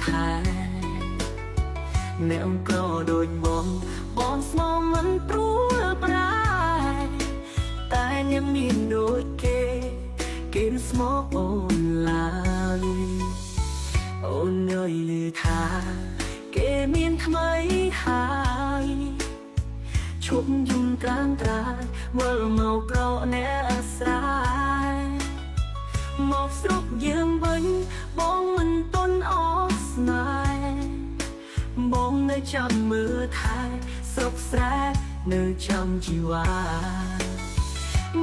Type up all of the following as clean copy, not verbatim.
ថែអ្នកក៏ដូចបងស្មោមិនព្រួលប្រាតែញ៉ាំមានដូចគេស្មោអូនឡើយអូននៅលឺថាគេមានថ្មីហើយឈប់យំក្រានត្រាយវិលមកក្រអ្នកស្រ័យមកស្រុកយើងវិញបងមិនតន់អស់ស្នេហ៍បងនៅចាំមើលថែស្រុកស្រែនៅចាំជីវ៉ា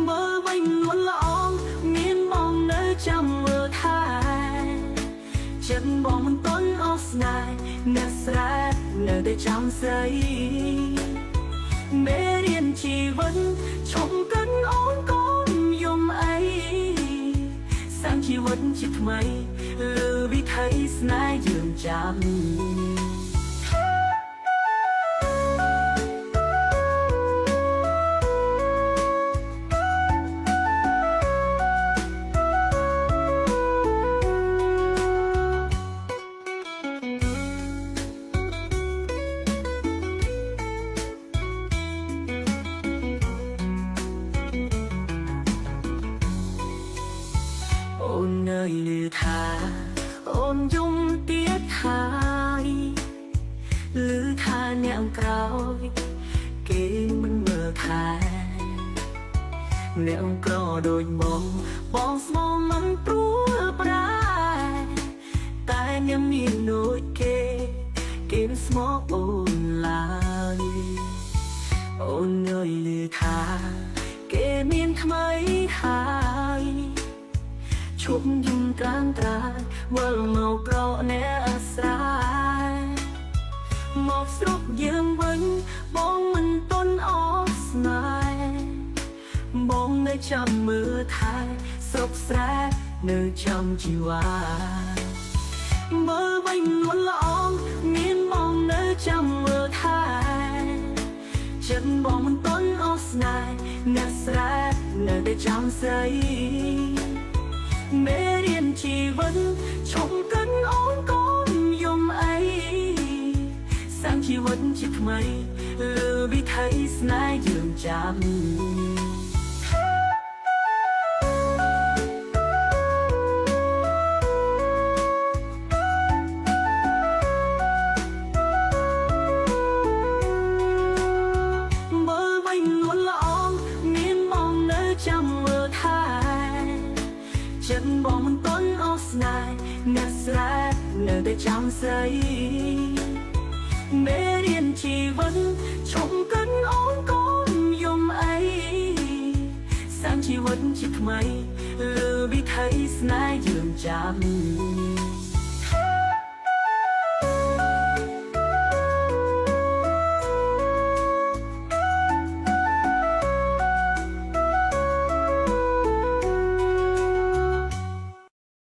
មើលវិញលន់ល្អងមានបងនៅចាំមើលថែចិត្តបងមិនតន់អស់ស្នេហ៍អ្នកស្រែនៅតែចាំស្រីមេរៀនជីវិតឈប់កិនអូនកូនយំអីសាំជីវិតជាថ្មីលើវិថីស្នេហ៍យើងចាំអូននៅលឺថាអូនយំទៀតហើយលឺថាអ្នកក្រោយគេមិនមើលថែអ្នកក្រដូចបងស្មោមិនព្រួលប្រាតែញ៉ាំមានដូចគេស្មោអូនឡើយអូននៅលឺថាគេមានថ្មីហើយឈប់យំក្រានត្រាយវិលមកក្រអ្នកស្រ័យមកស្រុកយើងវិញបងមិនតន់អស់ស្នេហ៍បងនៅចាំមើលថែស្រុកស្រែនៅចាំជីវ៉ាមើលវិញលន់ល្អងមានបងនៅចាំមើលថែចិត្តបងមិនតន់អស់ស្នេហ៍អ្នកស្រែនៅតែចាំស្រីមេរៀនជីវិតឈប់កិនអូនកូនយំអីសាំជីវិតជាថ្មីលើវិថីស្នេហ៍យើងចាំមើលវិញលន់ល្អងមានបងនៅចាំមើលថែចិត្តបងមិនតន់អស់ស្នេហ៍អ្នកស្រែនៅតែចាំស្រីមេរៀនជីវិតឈប់កិនអូនកូនយំអីសាំជីវិតជាថ្មីលើវិថីស្នេហ៍យើងចាំ